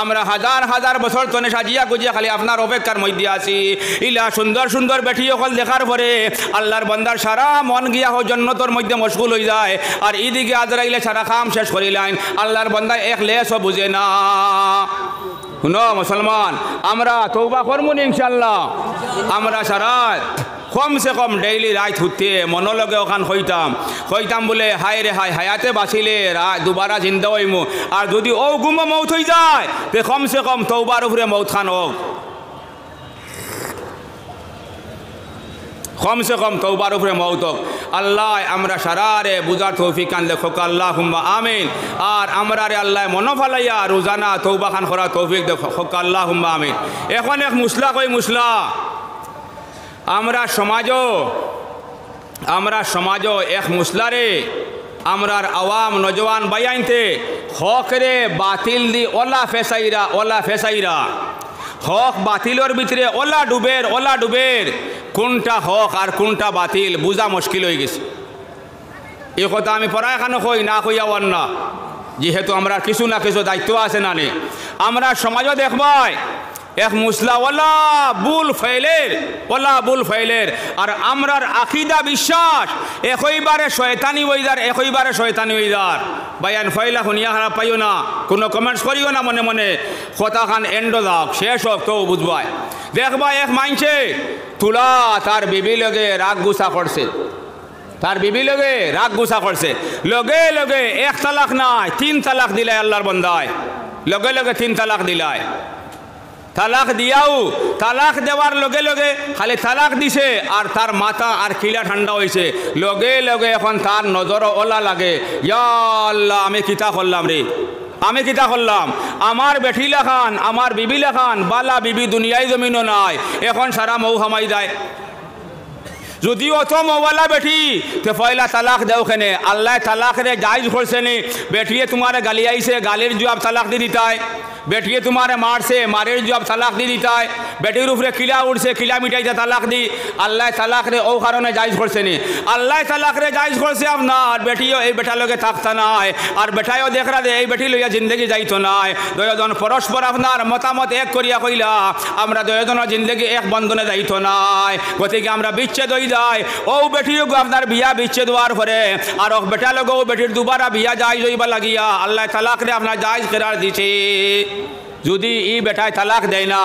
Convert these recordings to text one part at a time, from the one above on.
আমরা হাজার হাজার বছর তনে সাজিয়া গুজিয়া খালি আপনার অপেক্ষার মধ্যে আছি। ইলা সুন্দর সুন্দর বেটি অকল দেখার পরে আল্লাহর বান্দার সারা মন গিয়া জন্নতর মধ্যে মশগুল হয়ে যায়। আর এদিকে আজরাইলে সারা কাম শেষ করিলেন, আল্লাহর বান্দা এক লেসও বুঝে না। শুনো মুসলমান, আমরা তওবা করবো ইনশাআল্লাহ। আমরা সারা কমসে কম ডেইলি রাত হতে মনোলগে ওখান হইতাম বলে হায় রে হায়, হায়াতে বাঁচিলে দুবারা জিন্দা হইমু। আর যদি ও গুমো মৌত হয়ে যায় তে কমসে কম তওবার উপরে মৌত খান হোক, কমসে কম তওবার উপরে মৌত হোক। আল্লাহ আমরা সারারে বুঝার তৌফিক কান দেখোক, আল্লাহুম্মা আমিন। আর আমরা রে আল্লাহ মনোফালাইয়া রোজানা তওবা খান করা তৌফিক দেখোক, আল্লাহুম্মা আমিন। এখন এক মুসলা কই মুসলা, আমরা সমাজও এক মুসলারে আমরার আওয়াম নজওয়ান বাইয়াইনতে হকরে বাতিল দি ওলা ফেসাইরা হক বাতিলর ভিতরে ওলা ডুবের কোনটা হক আর কোনটা বাতিল বুঝা মুশকিল হয়ে গেছে। এই কথা আমি পড়ায় এখানে কই না কইয়া না, যেহেতু আমরা কিছু না কিছু দায়িত্ব আছে না নে। আমরা সমাজও দেখবাই এক মুসলা ওলা বুল ফাইলের আর আমরার আকিদা বিশ্বাস একইবারে শয়তানি ওইদার বায়ান ফাইলা শুনিয়া হারা পাইও না, কোনো কমেন্টস করিও না, মনে মনে কথা খান এন্ড যাক শেষ হোক তো বুঝবাই। দেখবা এক মাইনছে তুলা তার বিবি লগে রাগ গুছা করছে, লগে লগে এক তালাক নাই 3 তালাক দিলাই আল্লাহর বন্দায়, লগে 3 তালাক দিলাই। তালাক দিয়াও তালাক দেওয়ার লগে লগে খালি তালাক দিছে আর তার মাথা আর খিলা ঠান্ডা হয়েছে, লগে লগে এখন তার নজর ওলা লাগে, ইয়া আল্লাহ আমি কিতা করলাম, আমার বেটি লেখান আমার বিবি লেখান বালা বিবি দুনিয়ায় জমিনও নাই, এখন সারা মৌ হামাই যায়। যদি অত মৌলা বেটি তো পয়লা তালাক দেও কেনে, আল্লাহ তালাক রে জায়জ করছে নি। বেটিয়ে তোমারে গালি আইছে, গালির জবাব তালাক দি দিতায়। বেটিয়ে তোমারে মারছে, মারের জবাব তালাক দি দিতায়। বেটির উপরে কিলা উঠছে, কিলা মিটাইতে তালাক দি। আল্লাহ তালাক রে ও কারণে জায়জ করছে নি। আল্লাহ তালাক রে জায়জ করছে আপনার বেটিও এই বেটা লগে থাকতা নাই, আর বেটাইও দেখরা দে এই বেটি লইয়া জিন্দগি যাইতো নাই। দুজন পরস্পর আপনার মতামত এক করিয়া কইলা আমরা দুজনের জিন্দগি এক বন্ধনে যাইতো নাই। গতিকে আমরা বিচ্ছেদ হই যায়, ও বেটিও আপনার বিয়া বিচ্ছেদ হওয়ার পরে আর বেটা লগে ও বেটির দুবারা বিয়া জায়জ হইবা লাগিয়া আল্লাহ তালাক রে আপনার জায়জ করার দিছে। যদি ই বেটায় তালাক দেয় না,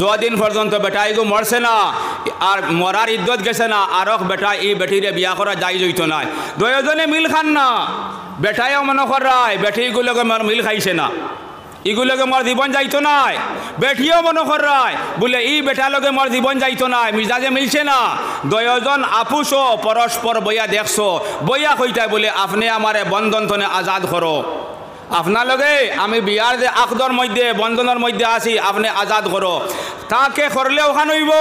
যদিন পর্যন্ত বেটাই গো মরছে না আর মরার ইদ্যত গেছে না, আর বেটা ই বেটিরে বিয়া করা জায়জ হইতো নাই। দুজনে মিল খান না, বেটাইও মনে করায় বেটিগুলোকে মিল খাইছে না, এগুলোকে মোর জীবন যাইতো নাই। বেটিও মনে করায় বলে ই বেটা লগে মোর জীবন যাইতো নাই, মিজাজে মিলছে না। দুজন আপুসো পরস্পর বইয়া দেখছো, বইয়া কইতাই বলে আপনি আমারে বন্ধন তনে আজাদ করো, আপনার লগে আমি বিয়ার যে আকদর মধ্যে বন্ধনের মধ্যে আছি, আপনি আজাদ করো। তাকে করলে ওখান হইব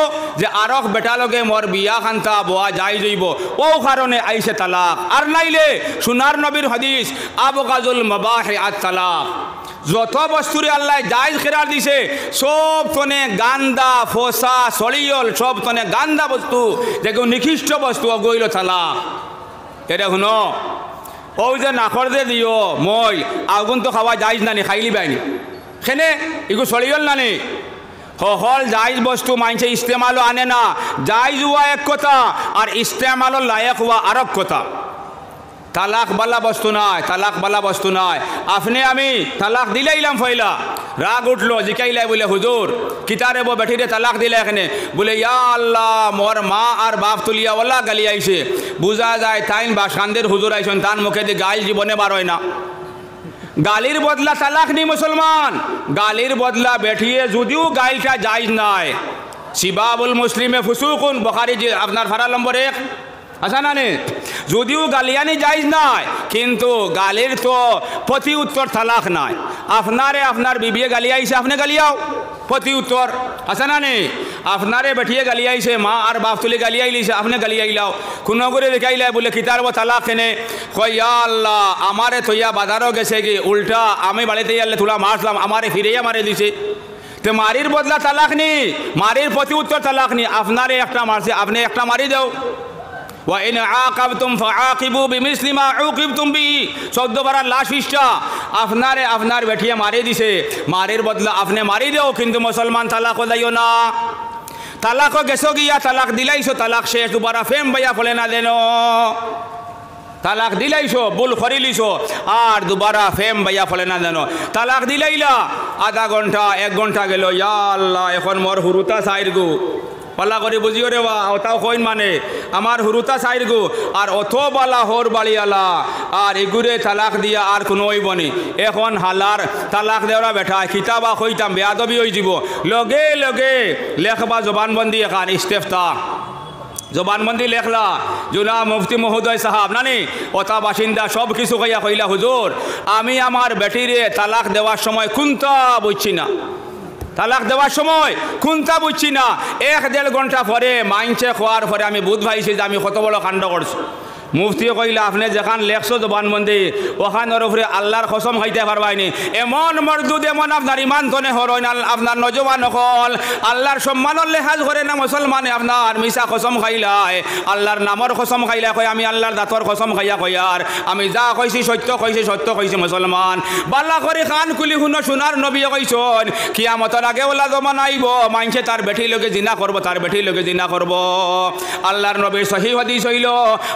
যে আরক বেটা লগে মোর বিয়া খান্তা বোয়া যাই যাইব, ও কারণে আইসে তালাক। আর নাইলে সোনার নবীর হাদিস আবগাজুল মাবাহি আত তালাক, যত বস্তুরে আল্লাহ জায়জ কেরার দিছে সব তনে গান্দা ফোসা সলিয়ল সব তনে গান্দা বস্তু, দেখো নিকৃষ্ট বস্তু গইল তালাক। এটা শুনো, ও যে নাকর যে দিও মই আগুন তো খাওয়া যাইজ নানি, খাইলি বাইনি খেনে এগু সলিয়ল নানি। হল জায়জ বস্তু মানছে ইস্তেমালও আনে না, জায়জ হওয়া এক কথা আর ইস্তেমালও লায়ক হওয়া আরেক কথা। তালাক বালা বস্তু নাই, আপনি আমি তালাক দিলাইলাম ফয়লা, রাগ উঠলো জিকাইলাই বলে হুজুর কিতারে বো বেঠিরে তালাক দিলে এখানে বলে ইয়া আল্লাহ মোর মা আর বাপ তুলিয়া ওলা গালি আইছে, বুঝা যায় তাইন বাসান্দের হুজুর আইসন, তার মুখে দিয়ে গাইল জীবনে বার হয় না। গালির বদলা তালাক নি মুসলমান, গালির বদলা বেঠিয়ে যদিও গাইলটা জায়জ নাই। সিবাবুল মুসলিমে ফুসুকুন বুখারী যে আপনার ভাড়া নম্বর 1 আচ্ছা না নে, যদিও গালিয়ানি জায়জ নাই কিন্তু গালির তো প্রতি উত্তর তালাক নাই। আপনারে আপনার বিবিয়ে গালি আইছে, আপনি গালিয়াও প্রতি উত্তর আচ্ছা না নে। আপনারে বেঠিয়ে গালি আইছে, মা আর বাপ তুলে গালি আইলিছে, আপনি গালি আইলাও। কোনো করে দেখাইলাই বলে কিতার বো তালাক কেনে, কই ইয়া আল্লাহ আমারে তৈয়া বাজারও গেছে কি, উল্টা আমি বাড়িতে আল্লাহ তুলা মারলাম, আমারে ফিরেইয়া মারে দিছে। তো মারির বদলা তালাক নি, মারির প্রতি উত্তর তালাক নি। আপনারে একটা মারছে, আপনি একটা মারি দাও। ওয়া ইন আকাবতুম ফাআকিবু বিমিসলি মা উকিবতুম বিহি 14 বার লাশ ইষ্টা আপনারে আপনার বেটিয়ে মারি দিছে মারির বদলা আপনি মারি দেও কিন্তু মুসলমান তালাক দিও না তালাক গেছো গিয়া তালাক দিলাইছো তালাক শেষ দুবারা ফেম ভাইয়া ফলে না দেন তালাক দিলাইছো ভুল করিলিছো আর দুবারা ফেম ভাইয়া ফলে না দেন তালাক দিলাইলা আধা ঘন্টা 1 ঘন্টা গেল ইয়া আল্লাহ এখন মোর হুরুতা সাইর গো পাল্লা করে বুঝিও রে বা ওটাও কইন মানে আমার হুরুতা সাইর গো আর অত বালা হোর বাড়িয়ালা আর এগুরে তালাক দিয়া আর কোনো হইবনি এখন হালার তালাক দেওয়া বেঠা কিতাবা কইতাম বেয়াদবি হয়ে যাব লগে লগে লেখবা জবানবন্দি এখান ইস্তেফতা জবানবন্দি লেখলা জুনা মুফতি মহোদয় সাহাব নানি ওটা বাসিন্দা সব কিছু কইয়া কইলা হুজুর আমি আমার বেটিরে তালাক দেওয়ার সময় কোনটা বুঝছি না তালাক দেওয়ার সময় কোনটা বুঝছি না 1-1.5 ঘন্টা পরে মাইনছে খোয়ার পরে আমি বুধ ভাইছি যে আমি কত বড় কাণ্ড করছি মুফতি কইলা আপনি যেখান লেখছো জবানবন্দি ওখানের উপরে আল্লাহর কসম খাইতে পারবাইনি এমন মরদুদ এমন আপনার ইমান তনে হরইন আপনার নজওয়ান হল আল্লাহর সম্মানের লেহাজ করে না মুসলমানে আপনার মিশা কসম খাইলাই আল্লাহর নামর কসম খাইলা কয় আমি আল্লাহর দাঁতর কসম খাইয়া কয়ার আমি যা কইছি সত্য কইছি মুসলমান বাল্লা করে খান খুলি শুনো সোনার নবী কইছন কিয়ামতের আগে ওলা জমান আইব মানছে তার বেটি লগে জিনা করব তার বেটি লগে জিনা করব আল্লাহর নবীর সহিহ হাদিস হইল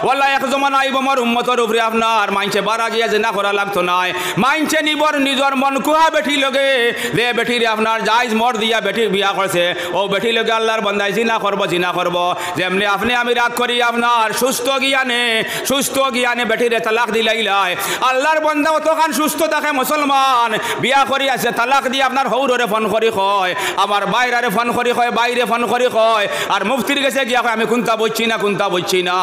ওয়াল্লাহ জমানা আইব আমার উম্মতর উপরে আপনার মাইনছে বারা গিয়া যে না করা লাগতো নাই মাইনছে নিবর নিজর মন কুহা বেটি লগে যে বেটিরে আপনার জায়জ মর দিয়া বেটির বিয়া করছে ও বেটি লগে আল্লাহর বন্দায় জিনা করব যেমনি আপনি আমি রাগ করি আপনার সুস্থ জ্ঞানে বেটিরে তালাক দিলাইলাই আল্লাহর বন্দা অতখান সুস্থ থাকে মুসলমান বিয়া করি আছে তালাক দিয়ে আপনার হৌরে ফোন করি কয় আমার বাইরে ফোন করি কয় বাইরে ফোন করি কয় আর মুফতির কাছে গিয়া কয় আমি কোনটা বুঝছি না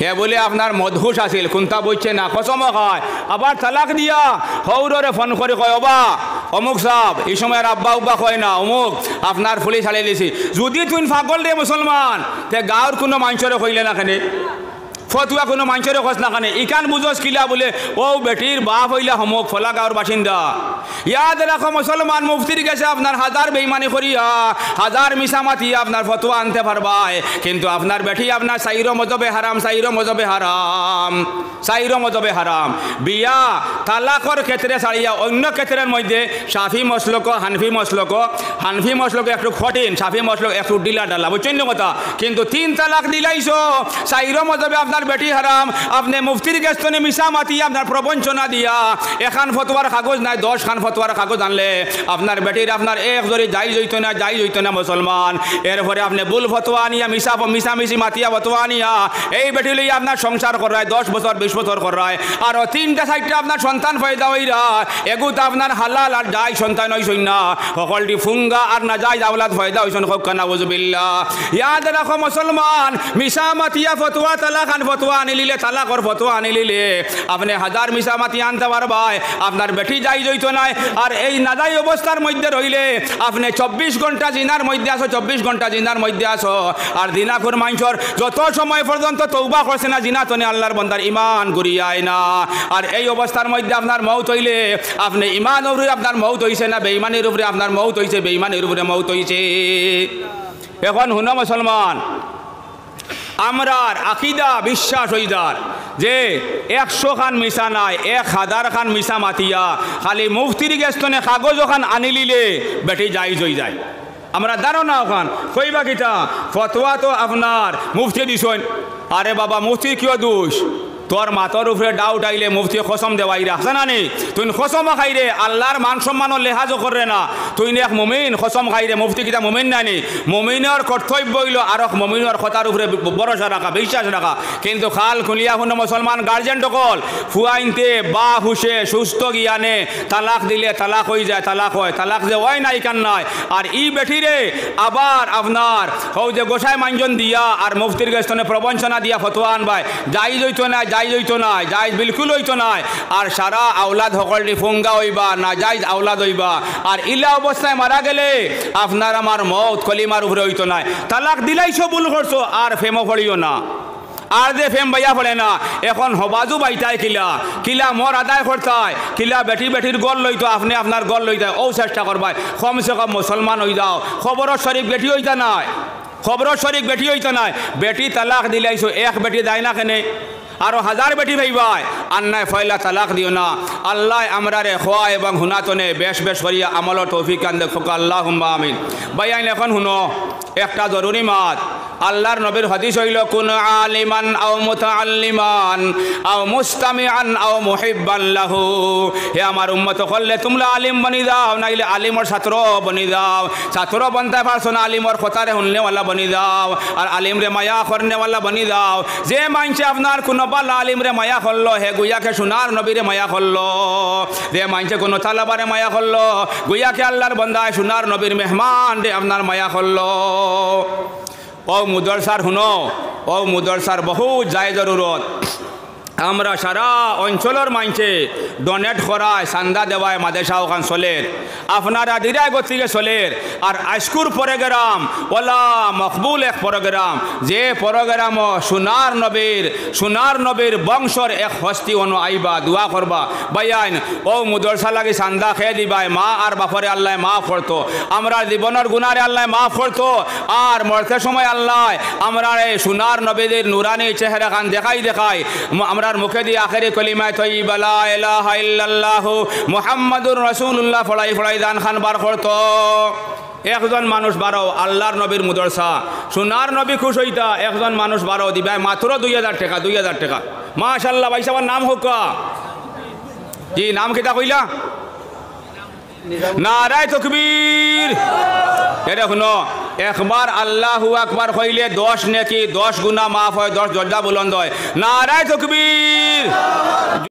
হে বলে আপনার মদহুশ আছিল কোনটা বুঝছে না কসম খায় আবার তালাক দিয়া হৌরে ফোন করে কয় অবা অমুক সাহ এই সময় আর আব্বা উব্বা কয় না অমুক আপনার পুলিশ হারিয়ে দিছি যদি তুই পাগল রে মুসলমান তে গাঁর কোনো মানুষরে কইলে না কেন ফতুয়া কোনো মানুষের খোঁজ না কানে ইকান বুঝোস কিলা বলে ও বেটির বাপ হইলা হমক ফলা গাঁর বাসিন্দা ইয়াদ রাখো মুসলমান মুফতির কাছে আপনার 1000 বেইমানি করিয়া 1000 মিসামাতি আপনার ফতুয়া আনতে পারবাই কিন্তু আপনার বেটি আপনার সাইরো মজবে হারাম বিয়া তালাকর ক্ষেত্রে ছাড়িয়া অন্য ক্ষেত্রের মধ্যে শাফি মসলক হানফি মসলক একটু কঠিন শাফি মসলক একটু ডিলা বুঝছেন কথা কিন্তু 3 তালাক দিলাইছো সাইরো মজবে আপনার বেটি হারাম আপনি মুফতির গেস্তনে মিশা মাতি আপনার প্রবঞ্চনা দিয়া এখান ফতোয়ার কাগজ নাই 10 খান ফতোয়ার কাগজ আনলে আপনার বেটির আপনার এক জরি যাই হইতো না মুসলমান এরপরে আপনি ভুল ফতোয়া আনিয়া মিশামিশি মাতিয়া ফতোয়া আনিয়া এই বেটি লইয়া আপনার সংসার করায় 10 বছর 20 বছর করায় আর 3টা 4টা আপনার সন্তান পয়দা হইরা এগুতা আপনার হালাল আর যাই সন্তান হইছই না সকলটি ফুঙ্গা আর না যাই আওলাদ পয়দা হইছন হক নাউজুবিল্লাহ ইয়াদ রাখো মুসলমান মিশা মাতিয়া ফতোয়া তালাক ফতোয়া আনিলে তালাকর ফতোয়া আনিলে আপনি 1000 মিসামাতি আনতে পারবাই আপনার বেটি যাই জইতো নাই আর এই নাজাই অবস্থার মধ্যে রইলে আপনি 24 ঘন্টা জিনার মধ্যে আসো আর দিনাখুর মানুষের যত সময় পর্যন্ত তওবা করছে না জিনা তনে আল্লাহর বান্দার ঈমান ঘুরিয়ায় না আর এই অবস্থার মধ্যে আপনার মওত হইলে আপনি ঈমানের উপরে আপনার মওত হইছে না বেঈমানের উপরে আপনার মওত হইছে বেঈমানের উপরে মওত হইছে এখন হুনো মুসলমান আমরার আকিদা বিশ্বাস হইদার যে 100 খান মিশা নাই 1000 খান মিশা মাতিয়া খালি মুফতির গেস্তনে কাগজ ওখান আনিলিলে বেটি জায়েজ হয়ে যায় আমরা ধারণা ওখান কইবা কিতা ফতোয়া তো আপনার মুফতি দিছেন আরে বাবা মুফতি কিয় দোষ তোর মাথার উপরে ডাউট আইলে মুফতি কসম দেওয়াই রাখছে না নি তুই কসম খাইরে আল্লাহর মান সম্মানও লেহাজও করে না তুই এক মুমিন কসম খাইরে মুফতি কিতা মুমিন নানি মুমিনের কর্তব্য হইল আর মুমিনের কথার উপরে ভরসা রাখা বিশ্বাস রাখা কিন্তু খাল খুলিয়া শুনে মুসলমান গার্জেন টকল ফুয়াইনতে বা হুসে সুস্থ জ্ঞানে তালাক দিলে তালাক হয়ে যায় তালাক হয় তালাক যে হয় নাই কান নাই আর ই বেঠিরে আবার আপনার হও যে গোসাই মানজন দিয়া আর মুফতির গেস্তনে প্রবঞ্চনা দিয়া ফতোয়া আনবাই যাই হইতো না যাইজ বিলকুল হইতো না আর সারা আওলাদ সকলটি ফুঙ্গা হইবা না যাইজ আওলাদ হইবা আর ইলা অবস্থায় মারা গেলে আপনার আমার মত কলিমার উপরে হইতো না তালাক দিলাইছো ভুল করছো আর ফেমো পড়িও না আর যে ফেম বাইয়া পড়ে না এখন হবাজু বাইতায় কিলা মর আদায় করতায় কিলা বেটির গল লইতো আপনি আপনার গল লইতায় ও চেষ্টা করবাই কমসে কম মুসলমান হয়ে যাও খবর শরীফ বেটি হইতা নাই খবর শরিক বেটি হইতো না বেটি তালাক দিলাইছো এক বেটি দেয় না কেনে আরো হাজার বেটি ভাইবাই আন্নায় ফয়লা তালাক দিও না আল্লাহ আমরারে খোয়া এবং হুনাতনে বেশ বেশ করিয়া আমল তৌফিক কান দেখো আল্লাহুম্মা আমিন ভাই আইন এখন শুনো একটা জরুরি মাত আল্লাহর নবীর হাদিস হইল কুন আলিমান আও মুতাআল্লিমান আও মুস্তামিআন আও মুহিব্বান লাহু হে আমার উম্মত করলে তোমরা আলিম বনি যাও নাইলে আলিমর ছাত্র বনি যাও ছাত্র বনতে পারছো না আলিমর কথারে শুনলে ওয়ালা বনি যাও আর আলিম রে মায়া করনে ওয়ালা বনি যাও যে মানছে আপনার কোন বালা আলিম রে মায়া করলো হে গুয়াকে সোনার নবীরে মায়া করলো যে মানছে কোন তালাবারে মায়া করলো গুয়াকে আল্লাহর বান্দায় সোনার নবীর মেহমান রে আপনার মায়া করলো ও মুদরসার শুনো ও মুদরসার বহু যায় জরুরত আমরা সারা অঞ্চলের মানছে ডোনেট করায় চান্দা দেওয়ায় মাদেশা ওখান চলের আপনারা দিরাই গতিকে চলের আর আইস্কুর প্রোগ্রাম ওলা মকবুল এক প্রোগ্রাম যে প্রোগ্রাম সোনার নবীর বংশর এক হস্তি অনু আইবা দোয়া করবা বাইন ও মুদরসা লাগি চান্দা খেয়ে দিবাই মা আর বাপরে আল্লাহ মাফ করতো আমরা জীবনের গুনারে আল্লাহ মাফ করতো আর মরতে সময় আল্লাহ আমরা এই সোনার নবীদের নুরানি চেহারা খান দেখাই আমরা মুখে দিয়ে আখেরি কলিমায় তয়্যিবা লা ইলাহা ইল্লাল্লাহু মুহাম্মাদুর রাসূলুল্লাহ ফড়াই দান খান বার করতো একজন মানুষ বারো আল্লাহর নবীর মুদরসা সোনার নবী খুশ হইতা একজন মানুষ বারো দিবাই মাত্র 2000 টাকা 2000 টাকা মাশাআল্লাহ ভাই সাহেবের নাম হোক কি নাম কিতা কইলা নারায়ে তাকবীর এটা শুনো একবার আল্লাহু আকবার কইলে 10 নেকি 10 গুনাহ মাফ হয় 10 দরজা বুলন্দ হয় নারায়ে তাকবীর